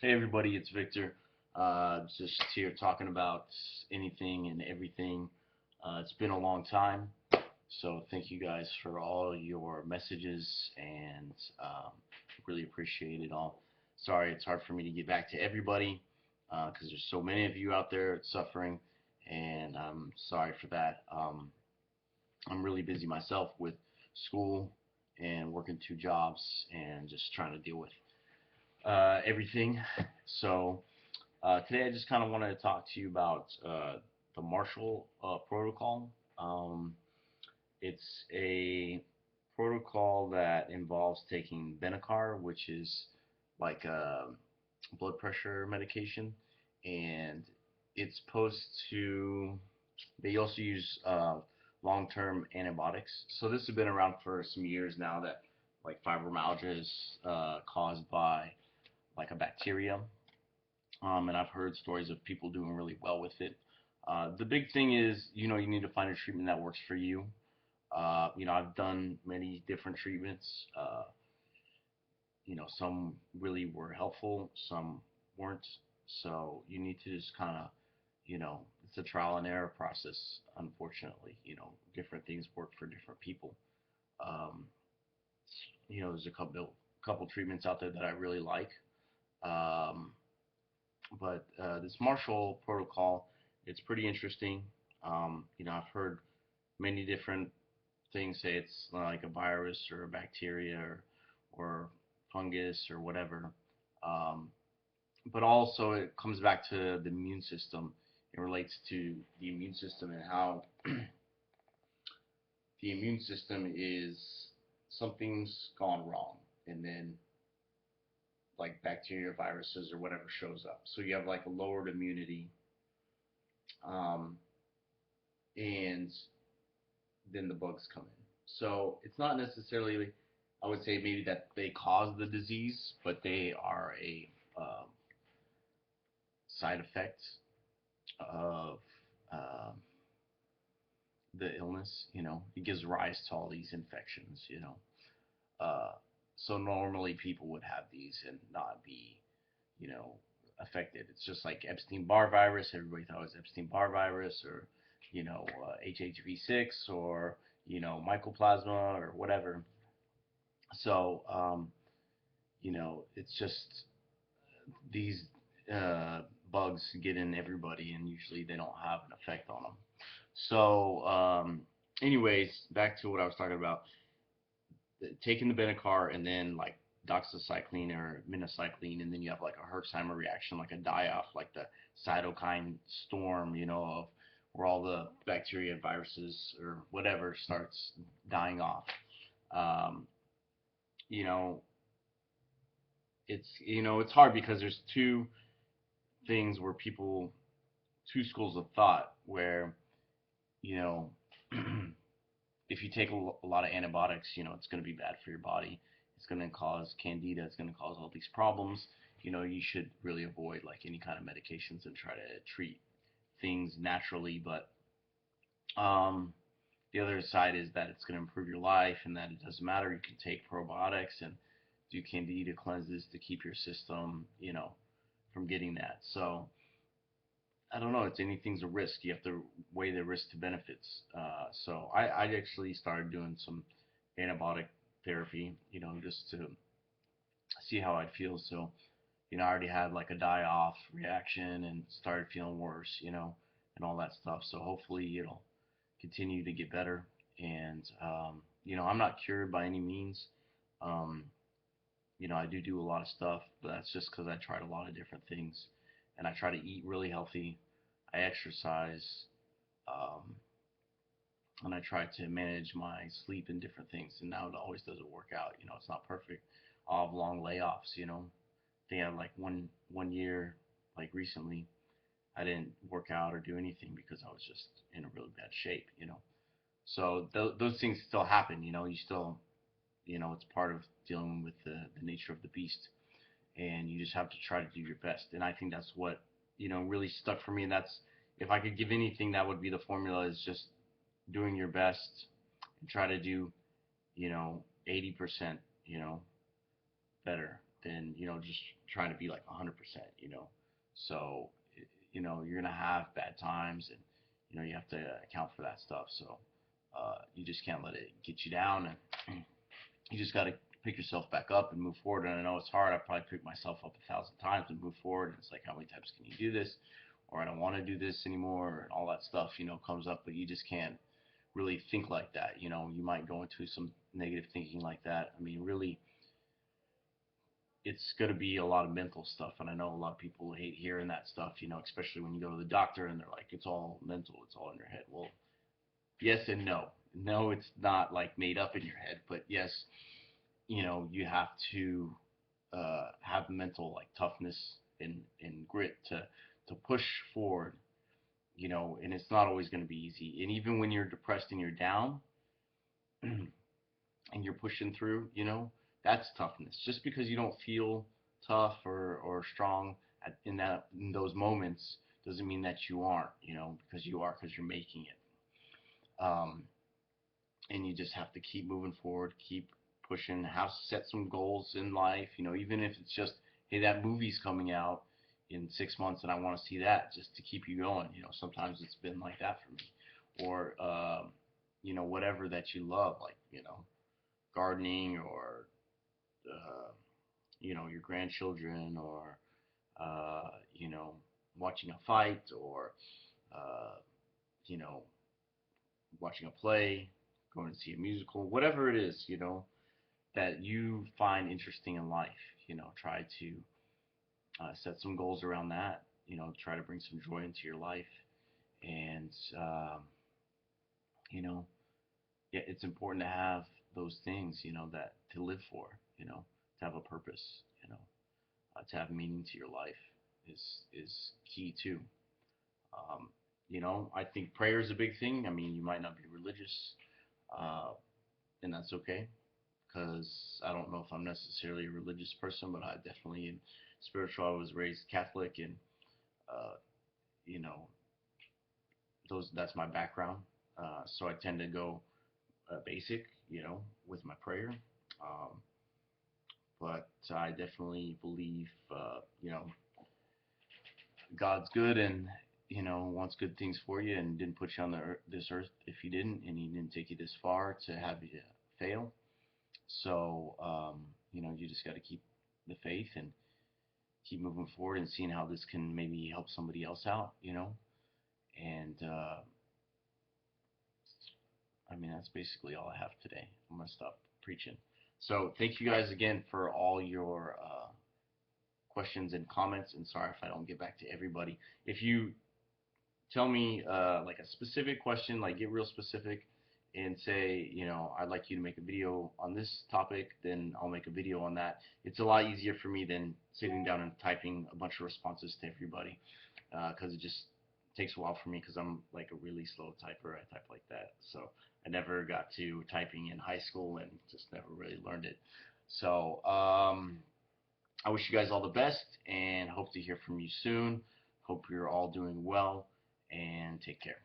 Hey everybody, it's Victor. Just here talking about anything and everything. It's been a long time, so thank you guys for all your messages and really appreciate it all. Sorry, it's hard for me to get back to everybody because there's so many of you out there suffering, and I'm sorry for that. I'm really busy myself with school and working two jobs and just trying to deal with everything. So. Today, I just kind of wanted to talk to you about the Marshall Protocol. Um, it's a protocol that involves taking Benicar, which is like a blood pressure medication, and it's supposed to. They also use long-term antibiotics. So this has been around for some years now. That like fibromyalgia is caused by like a bacteria, and I've heard stories of people doing really well with it. The big thing is, you need to find a treatment that works for you. I've done many different treatments. Some really were helpful, some weren't. So you need to just kind of, it's a trial and error process. Unfortunately, different things work for different people. Um, there's a couple treatments out there that I really like. Um, but this Marshall protocol, it's pretty interesting. I've heard many different things say it's like a virus or a bacteria or fungus or whatever. Um, but also it comes back to the immune system. It relates to the immune system and how the immune system is something's gone wrong, and then like bacteria, viruses, or whatever shows up. So you have like a lowered immunity, um, and then the bugs come in. So it's not necessarily, I would say maybe that they cause the disease, but they are a side effect of um the illness. It gives rise to all these infections. Uh, so normally people would have these and not be, you know, affected. It's just like Epstein-Barr virus. Everybody thought it was Epstein-Barr virus, or HHV6, or mycoplasma or whatever. So it's just these uh, bugs get in everybody, and usually they don't have an effect on them. So, anyways, back to what I was talking about. Taking the Benicar and then like doxycycline or minocycline, and then you have like a Herxheimer reaction, like a die-off, like the cytokine storm, of where all the bacteria, viruses, or whatever starts dying off. Um, you know, it's hard because there's things where people, two schools of thought where you know if you take a lot of antibiotics, it's going to be bad for your body. It's going to cause candida. It's going to cause all these problems. You should really avoid like any kind of medications and try to treat things naturally. But um, the other side is that it's going to improve your life and that it doesn't matter. You can take probiotics and do candida cleanses to keep your system, from getting that. So I don't know. It's anything's a risk. You have to weigh the risk to benefits. So I actually started doing some antibiotic therapy, just to see how I'd feel. So, I already had like a die off reaction and started feeling worse, and all that stuff. So hopefully it'll continue to get better. And, I'm not cured by any means. Um, I do a lot of stuff, but that's just because I tried a lot of different things. And I try to eat really healthy. I exercise, um, and I try to manage my sleep and different things. And now it always doesn't work out. It's not perfect. I'll have long layoffs. They had like one year, like recently, I didn't work out or do anything because I was just in a really bad shape. So those things still happen. You still, it's part of dealing with the nature of the beast, and you just have to try to do your best. And I think that's what really stuck for me. And that's, if I could give anything, that would be the formula, is just doing your best and try to do 80%, better than, just trying to be like 100%, So, you're gonna have bad times, and you have to account for that stuff. So, you just can't let it get you down, and you just got to pick yourself back up and move forward. And I know it's hard. I probably picked myself up 1,000 times and move forward. And it's like, how many times can you do this? Or I don't want to do this anymore, and all that stuff, comes up. But you just can't really think like that. You might go into some negative thinking like that. I mean, really, it's going to be a lot of mental stuff. And I know a lot of people hate hearing that stuff, especially when you go to the doctor and they're like, it's all mental, it's all in your head. Well, yes and no. No, it's not like made up in your head, but yes, you have to have mental like toughness and grit to push forward, and it's not always going to be easy. And even when you're depressed and you're down and you're pushing through, that's toughness. Just because you don't feel tough or strong in those moments doesn't mean that you aren't, because you are, because you're making it. And you just have to keep moving forward, keep pushing, have set some goals in life, even if it's just, hey, that movie's coming out in 6 months and I want to see that, just to keep you going. Sometimes it's been like that for me. Or whatever that you love, like, gardening, or your grandchildren, or uh, you know watching a fight, or uh, you know watching a play, going to see a musical, whatever it is, that you find interesting in life. Try to set some goals around that. Try to bring some joy into your life, and you know, yeah, it's important to have those things, that to live for, to have a purpose, to have meaning to your life is key too. Um, I think prayer is a big thing. I mean, you might not be religious, uh, and that's okay, because I don't know if I'm necessarily a religious person, but I definitely am spiritual. I was raised Catholic, and uh, you know, that's my background. So I tend to go basic, with my prayer. Um, but I definitely believe, God's good, and wants good things for you, and didn't put you on this earth if He didn't, and He didn't take you this far to have you fail. So, you just got to keep the faith and keep moving forward and seeing how this can maybe help somebody else out, And I mean, that's basically all I have today. I'm gonna stop preaching. So thank you guys again for all your questions and comments. And sorry if I don't get back to everybody. If you tell me like a specific question, like get real specific, and say, I'd like you to make a video on this topic, then I'll make a video on that. It's a lot easier for me than sitting down and typing a bunch of responses to everybody, because it just takes a while for me, because I'm like a really slow typer. I type like that. So I never got to typing in high school and just never really learned it. So I wish you guys all the best and hope to hear from you soon. Hope you're all doing well, and take care.